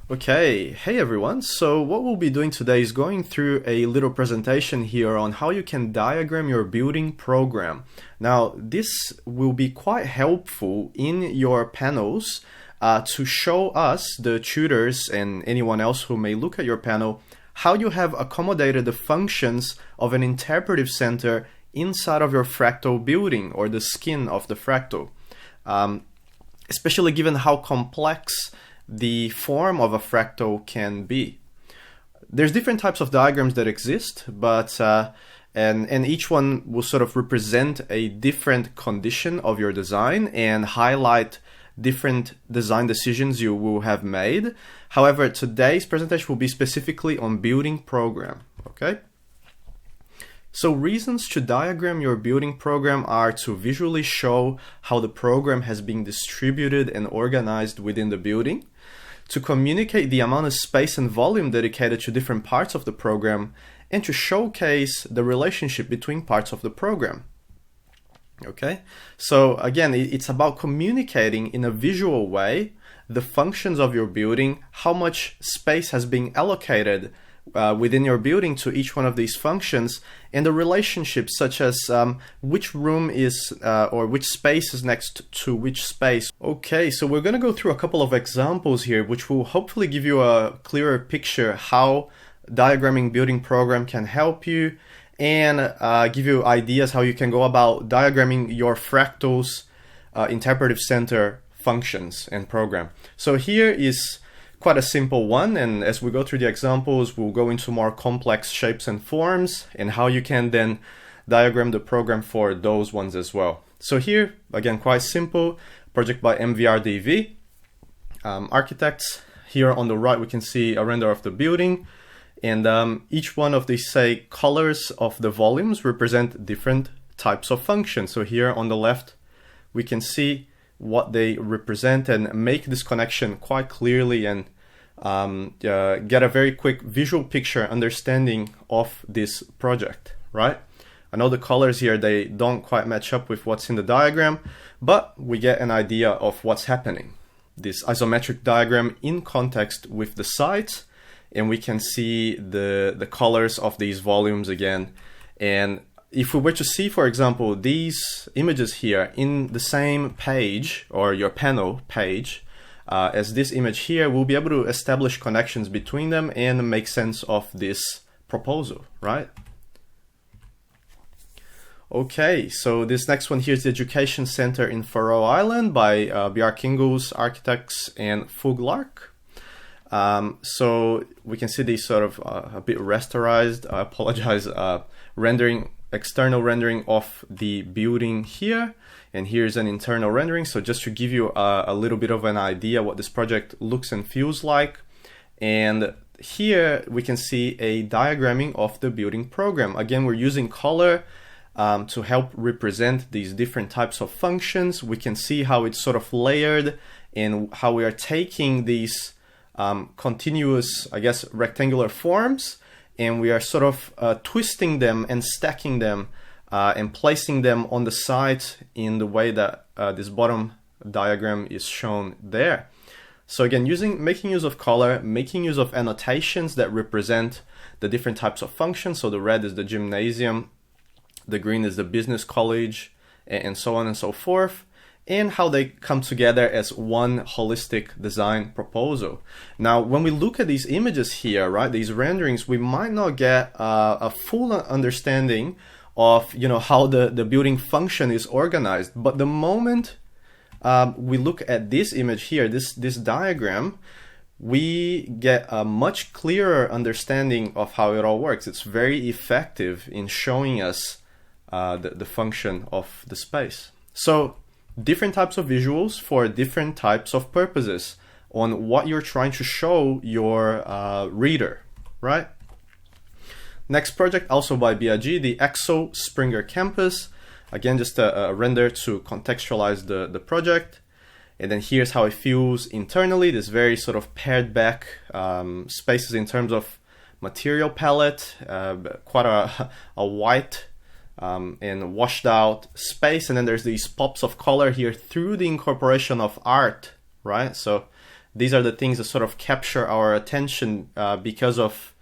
Okay, hey everyone. So what we'll be doing today is going through a little presentation here on how you can diagram your building program. Now, this will be quite helpful in your panels to show us, the tutors and anyone else who may look at your panel, how you have accommodated the functions of an interpretive center inside of your fractal building or the skin of the fractal. Especially given how complex the form of a fractal can be. There's different types of diagrams that exist, but and each one will sort of represent a different condition of your design and highlight different design decisions you will have made. However, today's presentation will be specifically on building program, okay? So reasons to diagram your building program are to visually show how the program has been distributed and organized within the building, to communicate the amount of space and volume dedicated to different parts of the program, and to showcase the relationship between parts of the program. Okay, so again, it's about communicating in a visual way the functions of your building, how much space has been allocated within your building to each one of these functions, and the relationships such as which room is or which space is next to which space. Okay, so we're going to go through a couple of examples here which will hopefully give you a clearer picture how diagramming building program can help you and give you ideas how you can go about diagramming your fractals interpretive center functions and program. So here is quite a simple one, and as we go through the examples, we'll go into more complex shapes and forms and how you can then diagram the program for those ones as well. So here, again, quite simple, project by MVRDV architects. Here on the right, we can see a render of the building, and each one of these, say, colors of the volumes represent different types of functions. So here on the left, we can see what they represent and make this connection quite clearly and get a very quick visual picture understanding of this project, right? I know the colors here, they don't quite match up with what's in the diagram, but we get an idea of what's happening. This isometric diagram in context with the sides, and we can see the colors of these volumes again. And if we were to see, for example, these images here in the same page or your panel page as this image here, we'll be able to establish connections between them and make sense of this proposal, right? Okay, so this next one here is the Education Center in Faroe Island by Bjarkingos Architects and Fuglark. So we can see these sort of a bit rasterized, I apologize, external rendering of the building here, and here's an internal rendering. So just to give you a little bit of an idea what this project looks and feels like. And here we can see a diagramming of the building program. Again, we're using color to help represent these different types of functions. We can see how it's sort of layered and how we are taking these continuous, I guess, rectangular forms, and we are sort of twisting them and stacking them and placing them on the sides in the way that this bottom diagram is shown there. So again, making use of color, making use of annotations that represent the different types of functions. So the red is the gymnasium, the green is the business college, and so on and so forth, and how they come together as one holistic design proposal. Now, when we look at these images here, right, these renderings, we might not get a full understanding of, how the building function is organized. But the moment we look at this image here, this diagram, we get a much clearer understanding of how it all works. It's very effective in showing us the function of the space. So different types of visuals for different types of purposes on what you're trying to show your reader, right? Next project, also by BIG, the Axel Springer Campus. Again, just a render to contextualize the project. And then here's how it feels internally. This very sort of pared back spaces in terms of material palette, quite a white and washed out space. And then there's these pops of color here through the incorporation of art, right? So these are the things that sort of capture our attention because of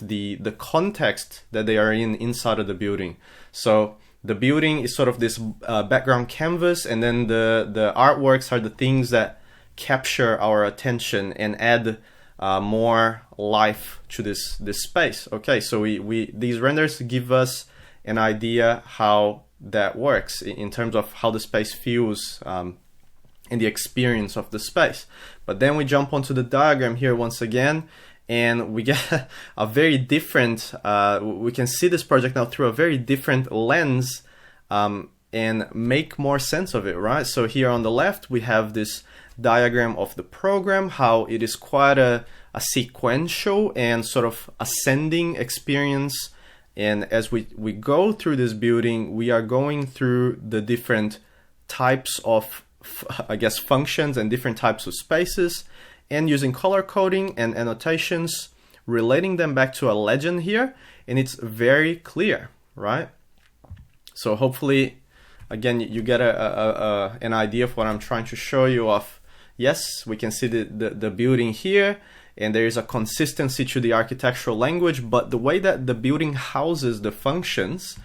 the context that they are in inside of the building. So the building is sort of this background canvas, and then the artworks are the things that capture our attention and add more life to this space. Okay, so we these renders give us an idea how that works in terms of how the space feels and the experience of the space. But then we jump onto the diagram here once again, and we get a very different, we can see this project now through a very different lens and make more sense of it, right? So here on the left, we have this diagram of the program, how it is quite a sequential and sort of ascending experience. And as we go through this building, we are going through the different types of, I guess, functions and different types of spaces, and using color coding and annotations, relating them back to a legend here, and it's very clear, right? So hopefully, again, you get an idea of what I'm trying to show you of. Yes, we can see the building here, and there is a consistency to the architectural language, but the way that the building houses the functions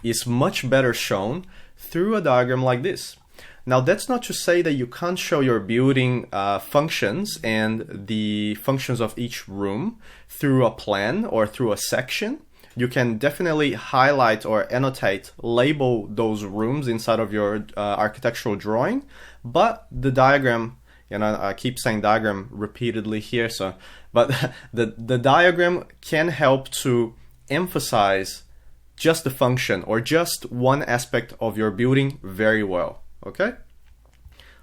is much better shown through a diagram like this. Now, that's not to say that you can't show your building functions and the functions of each room through a plan or through a section. You can definitely highlight or annotate, label those rooms inside of your architectural drawing, but the diagram, and I keep saying diagram repeatedly here, but the diagram can help to emphasize just the function or just one aspect of your building very well. Okay,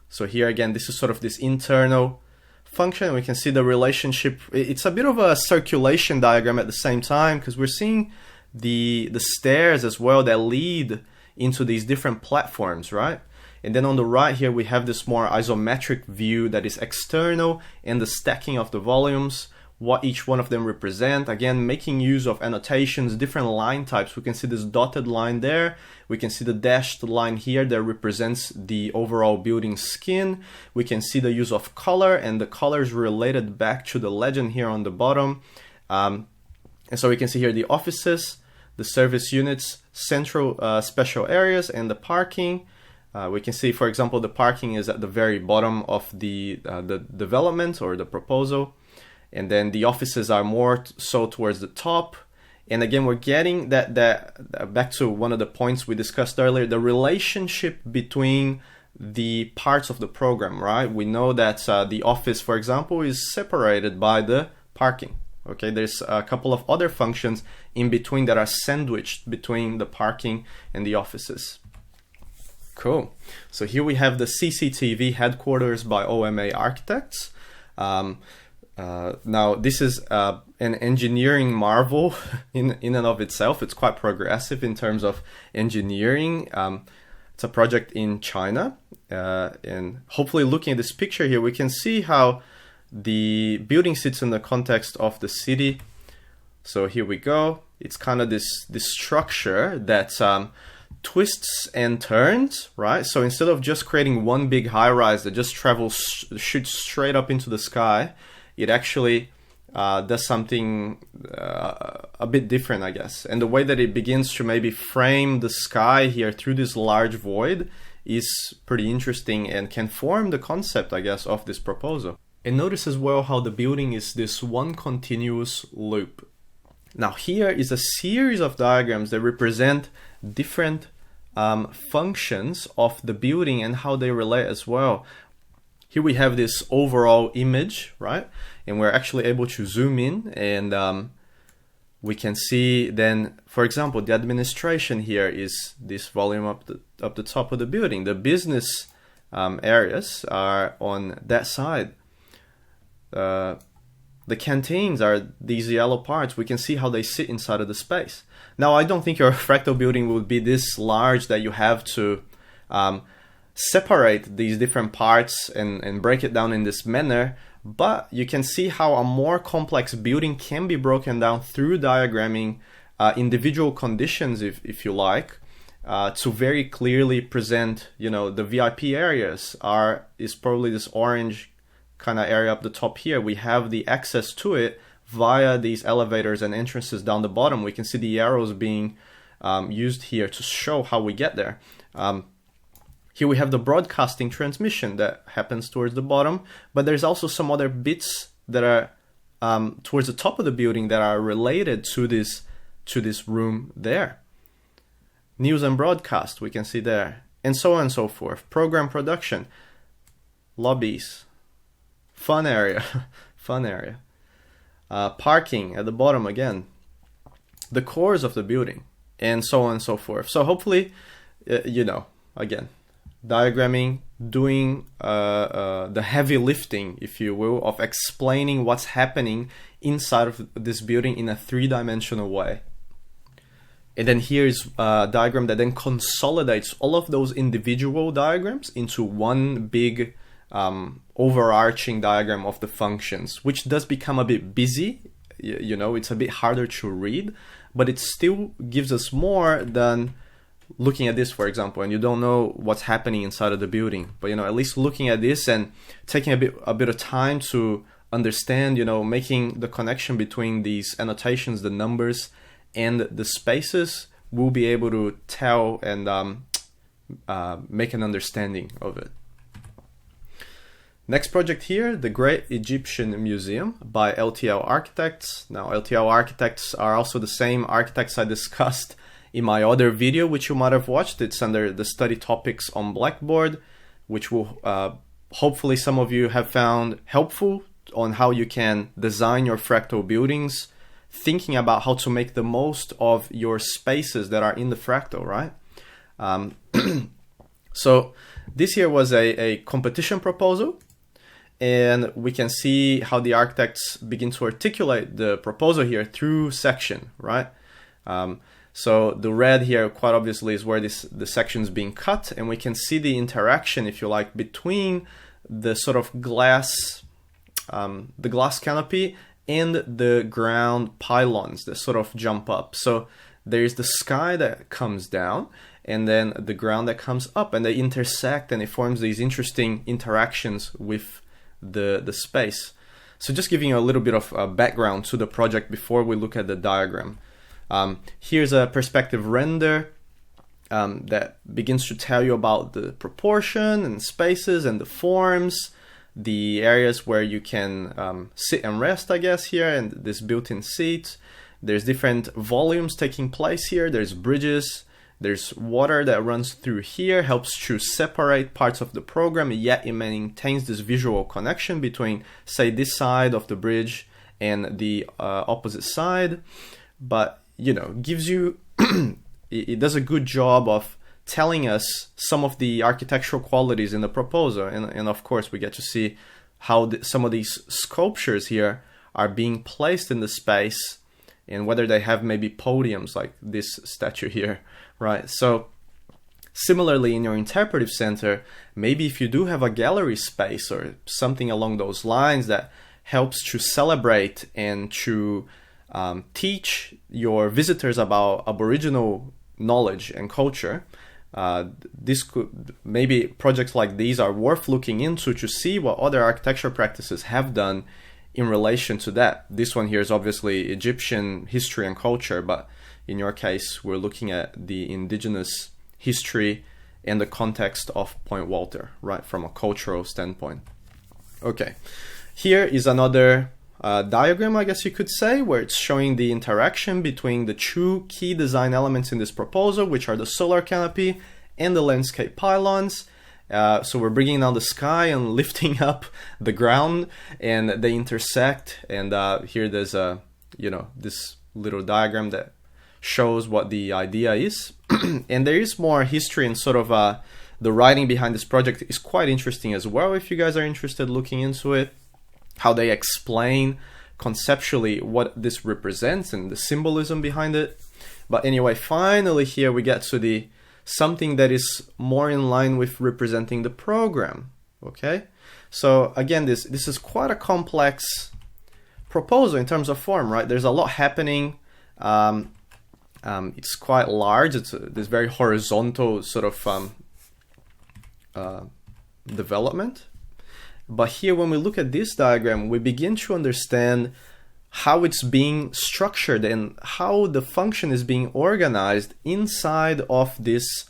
so here again, this is sort of this internal function. We can see the relationship. It's a bit of a circulation diagram at the same time, because we're seeing the stairs as well that lead into these different platforms, right? And then on the right here, we have this more isometric view that is external, and the stacking of the volumes, what each one of them represent. Again, making use of annotations, different line types. We can see this dotted line there. We can see the dashed line here that represents the overall building skin. We can see the use of color, and the colors related back to the legend here on the bottom. And so we can see here the offices, the service units, central special areas, and the parking. We can see, for example, the parking is at the very bottom of the development or the proposal. And then the offices are more so towards the top. And again, we're getting that back to one of the points we discussed earlier, the relationship between the parts of the program, right? We know that the office, for example, is separated by the parking. Okay, there's a couple of other functions in between that are sandwiched between the parking and the offices. Cool. So here we have the CCTV Headquarters by OMA Architects. Now, this is an engineering marvel in and of itself. It's quite progressive in terms of engineering. It's a project in China. And hopefully looking at this picture here, we can see how the building sits in the context of the city. So here we go. It's kind of this structure that twists and turns, right? So instead of just creating one big high-rise that just shoots straight up into the sky, it actually does something a bit different, I guess. And the way that it begins to maybe frame the sky here through this large void is pretty interesting and can form the concept, I guess, of this proposal. And notice as well how the building is this one continuous loop. Now here is a series of diagrams that represent different functions of the building and how they relate as well. Here we have this overall image, right? And we're actually able to zoom in, and we can see then, for example, the administration here is this volume up the top of the building. The business areas are on that side. The canteens are these yellow parts. We can see how they sit inside of the space. Now, I don't think your fractal building would be this large that you have to separate these different parts and break it down in this manner, but you can see how a more complex building can be broken down through diagramming individual conditions, if you like, to very clearly present, the VIP areas is probably this orange kind of area up the top here, we have the access to it via these elevators and entrances down the bottom. We can see the arrows being used here to show how we get there. Here we have the broadcasting transmission that happens towards the bottom, but there's also some other bits that are towards the top of the building that are related to this room there. News and broadcast, we can see there, and so on and so forth. Program production, lobbies, fun area, fun area. Parking at the bottom again, the cores of the building, and so on and so forth. So hopefully, again, diagramming, doing the heavy lifting, if you will, of explaining what's happening inside of this building in a three-dimensional way. And then here's a diagram that then consolidates all of those individual diagrams into one big overarching diagram of the functions, which does become a bit busy. It's a bit harder to read, but it still gives us more than looking at this, for example, and you don't know what's happening inside of the building. But at least looking at this and taking a bit of time to understand, making the connection between these annotations, the numbers, and the spaces, we'll be able to tell and make an understanding of it. Next project here, the Great Egyptian Museum by LTL Architects. Now, LTL Architects are also the same architects I discussed in my other video, which you might have watched. It's under the study topics on Blackboard, which will hopefully some of you have found helpful on how you can design your fractal buildings, thinking about how to make the most of your spaces that are in the fractal, right? So this here was a competition proposal, and we can see how the architects begin to articulate the proposal here through section, right? So the red here, quite obviously, is where the section is being cut, and we can see the interaction, if you like, between the sort of glass canopy and the ground pylons that sort of jump up. So there's the sky that comes down, and then the ground that comes up, and they intersect, and it forms these interesting interactions with the space. So just giving you a little bit of background to the project before we look at the diagram. Here's a perspective render that begins to tell you about the proportion and spaces and the forms, the areas where you can sit and rest, I guess, here, and this built-in seat. There's different volumes taking place here. There's bridges. There's water that runs through here, helps to separate parts of the program, yet it maintains this visual connection between, say, this side of the bridge and the opposite side. But, gives you, it does a good job of telling us some of the architectural qualities in the proposal. And of course, we get to see how some of these sculptures here are being placed in the space, and whether they have maybe podiums like this statue here, right? So similarly, in your interpretive center, maybe if you do have a gallery space or something along those lines that helps to celebrate and to teach your visitors about Aboriginal knowledge and culture, maybe projects like these are worth looking into to see what other architecture practices have done in relation to that. This one here is obviously Egyptian history and culture, but in your case, we're looking at the indigenous history and the context of Point Walter, right, from a cultural standpoint. Okay, here is another diagram, I guess you could say, where it's showing the interaction between the two key design elements in this proposal, which are the solar canopy and the landscape pylons. So we're bringing down the sky and lifting up the ground, and they intersect. And here there's this little diagram that shows what the idea is. And there is more history, and sort of the writing behind this project is quite interesting as well, if you guys are interested looking into it, how they explain conceptually what this represents and the symbolism behind it. But anyway, finally here we get to the something that is more in line with representing the program. Okay, so again, this is quite a complex proposal in terms of form, right? There's a lot happening. It's quite large. It's this very horizontal sort of development. But here, when we look at this diagram, we begin to understand how it's being structured and how the function is being organized inside of this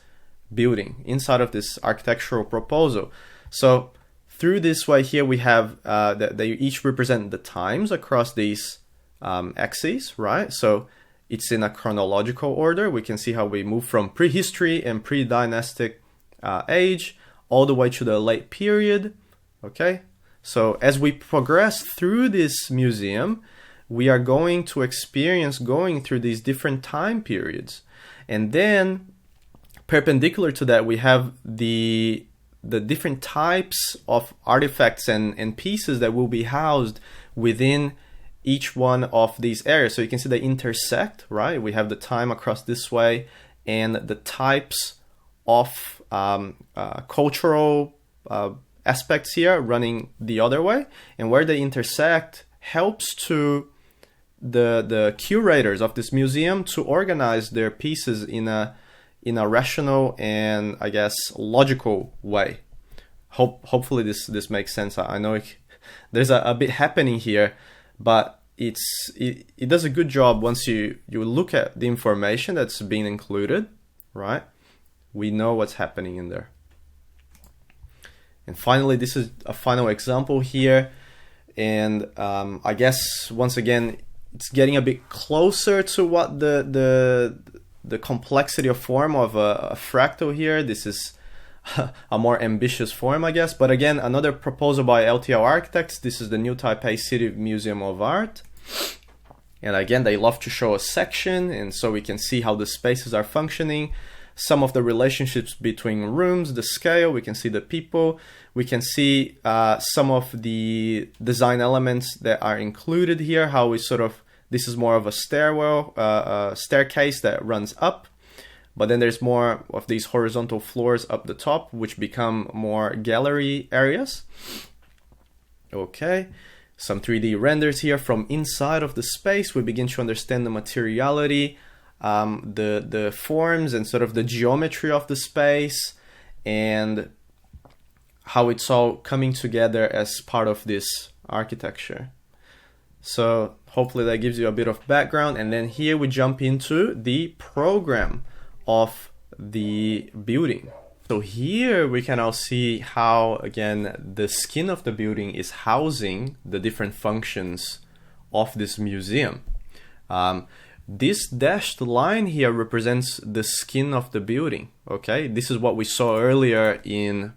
building, inside of this architectural proposal. So through this way here, we have that they each represent the times across these axes, right? So it's in a chronological order. We can see how we move from prehistory and pre-dynastic age all the way to the late period, okay? So as we progress through this museum, we are going to experience going through these different time periods. And then perpendicular to that, we have the different types of artifacts and pieces that will be housed within each one of these areas. So you can see they intersect, right? We have the time across this way and the types of cultural aspects here running the other way. And where they intersect helps to the curators of this museum to organize their pieces in a rational and, I guess, logical way. Hopefully this makes sense. I know there's a bit happening here, but it does a good job once you look at the information that's being included, right? We know what's happening in there. And finally, this is a final example here. And I guess, once again, it's getting a bit closer to what the complexity of form of a fractal here. This is a more ambitious form, I guess. But again, another proposal by LTL Architects. This is the New Taipei City Museum of Art. And again, they love to show a section, and so we can see how the spaces are functioning, some of the relationships between rooms, the scale, we can see the people, we can see some of the design elements that are included here, how we this is more of a staircase that runs up, but then there's more of these horizontal floors up the top, which become more gallery areas. Okay, some 3D renders here from inside of the space. We begin to understand the materiality, the forms and sort of the geometry of the space, and how it's all coming together as part of this architecture. So hopefully that gives you a bit of background. And then here we jump into the program of the building. So here we can now see how, again, the skin of the building is housing the different functions of this museum. This dashed line here represents the skin of the building, okay? This is what we saw earlier in,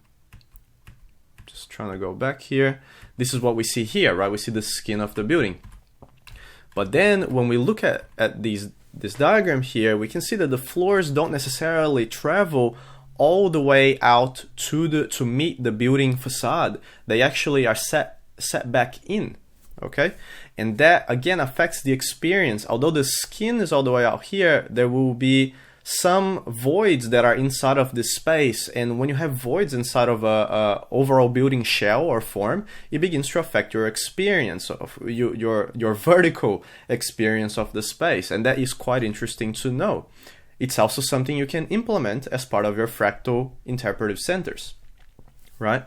just trying to go back here. This is what we see here, right? We see the skin of the building. But then when we look at this diagram here, we can see that the floors don't necessarily travel all the way out to meet the building facade. They actually are set back in, okay? And that again affects the experience. Although the skin is all the way out here, there will be some voids that are inside of this space. And when you have voids inside of a overall building shell or form, it begins to affect your experience of your vertical experience of the space. And that is quite interesting to know. It's also something you can implement as part of your fractal interpretive centers, right?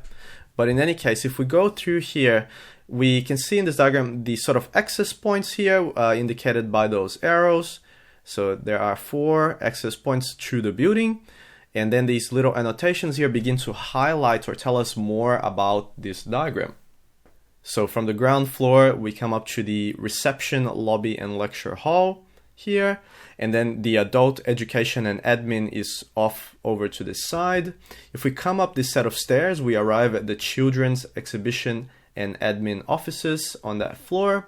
But in any case, if we go through here, we can see in this diagram the sort of access points here indicated by those arrows. So there are 4 access points through the building. And then these little annotations here begin to highlight or tell us more about this diagram. So from the ground floor, we come up to the reception, lobby, and lecture hall here. And then the adult education and admin is off over to this side. If we come up this set of stairs, we arrive at the children's exhibition and admin offices on that floor.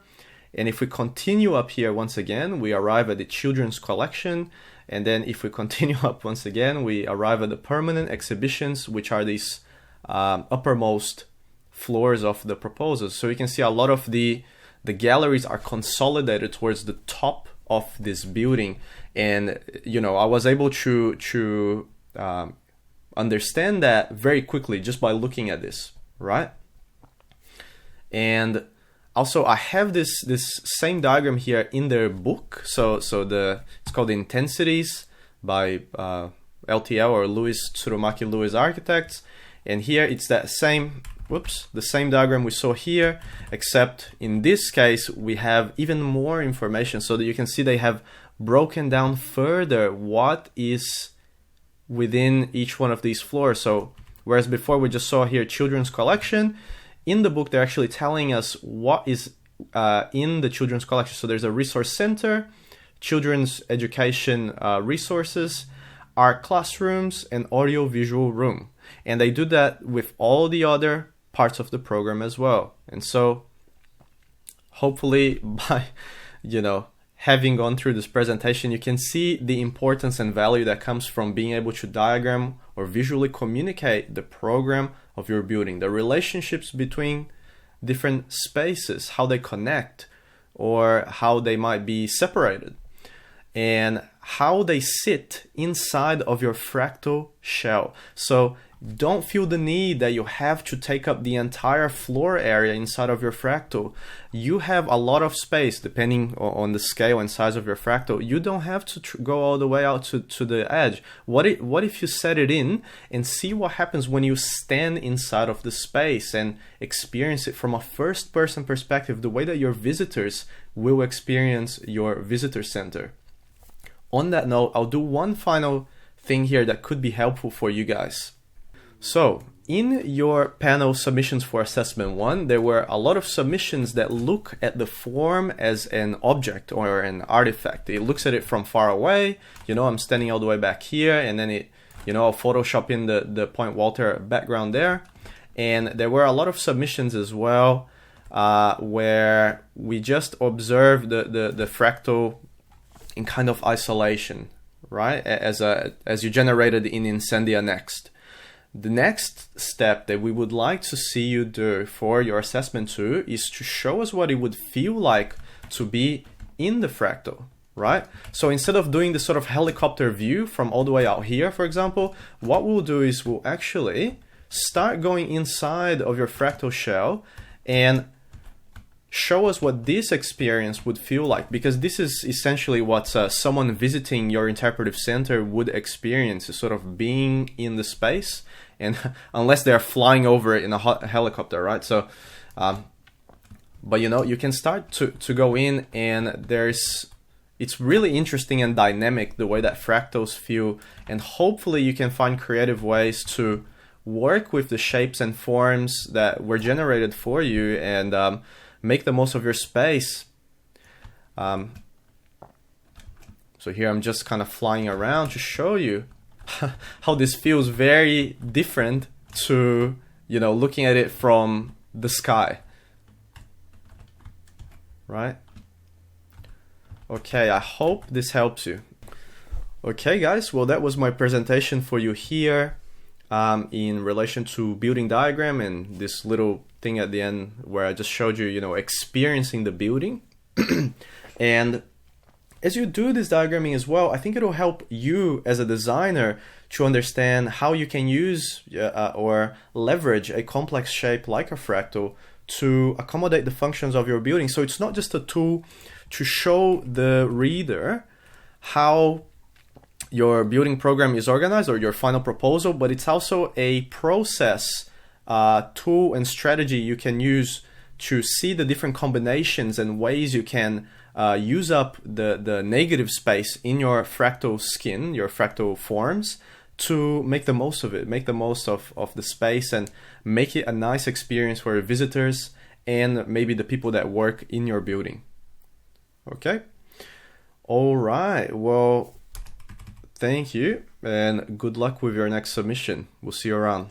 And if we continue up here once again, we arrive at the children's collection. And then if we continue up once again, we arrive at the permanent exhibitions, which are these uppermost floors of the proposals. So you can see a lot of the galleries are consolidated towards the top of this building. And, you know, I was able to understand that very quickly just by looking at this, right? And also, I have this same diagram here in their book. So it's called Intensities by LTL or Tsurumaki Lewis Architects. And here it's that same whoops, the same diagram we saw here, except in this case we have even more information, so that you can see they have broken down further what is within each one of these floors. So whereas before we just saw here children's collection, in the book they're actually telling us what is in the children's collection. So there's a resource center, children's education resources, art classrooms, and audio visual room. And they do that with all the other parts of the program as well. And so hopefully by, having gone through this presentation, you can see the importance and value that comes from being able to diagram or visually communicate the program of your building, the relationships between different spaces, how they connect or how they might be separated, and how they sit inside of your fractal shell. So don't feel the need that you have to take up the entire floor area inside of your fractal. You have a lot of space depending on the scale and size of your fractal. You don't have to go all the way out to the edge. What if you set it in and see what happens when you stand inside of the space and experience it from a first person perspective, the way that your visitors will experience your visitor center. On that note, I'll do one final thing here that could be helpful for you guys. So in your panel submissions for assessment 1, there were a lot of submissions that look at the form as an object or an artifact. It looks at it from far away. I'm standing all the way back here, and then I'll Photoshop in the Point Walter background there. And there were a lot of submissions as well where we just observed the fractal in kind of isolation, right? As you generated in Incendia Next. The next step that we would like to see you do for your assessment 2 is to show us what it would feel like to be in the fractal, right? So instead of doing this sort of helicopter view from all the way out here, for example, what we'll do is we'll actually start going inside of your fractal shell and show us what this experience would feel like, because this is essentially what someone visiting your interpretive center would experience, is sort of being in the space, and unless they're flying over it in a helicopter, right? So but you can start to go in, and it's really interesting and dynamic the way that fractals feel, and hopefully you can find creative ways to work with the shapes and forms that were generated for you and make the most of your space. So here I'm just kind of flying around to show you how this feels very different to, looking at it from the sky, right? Okay, I hope this helps you. Okay guys, well that was my presentation for you here in relation to building diagram and this little thing at the end where I just showed you, experiencing the building. And as you do this diagramming as well, I think it'll help you as a designer to understand how you can use or leverage a complex shape like a fractal to accommodate the functions of your building. So it's not just a tool to show the reader how your building program is organized or your final proposal, but it's also a process, tool and strategy you can use to see the different combinations and ways you can use up the negative space in your fractal skin, your fractal forms, to make the most of it, make the most of the space and make it a nice experience for your visitors and maybe the people that work in your building. Okay? All right. Well, thank you and good luck with your next submission. We'll see you around.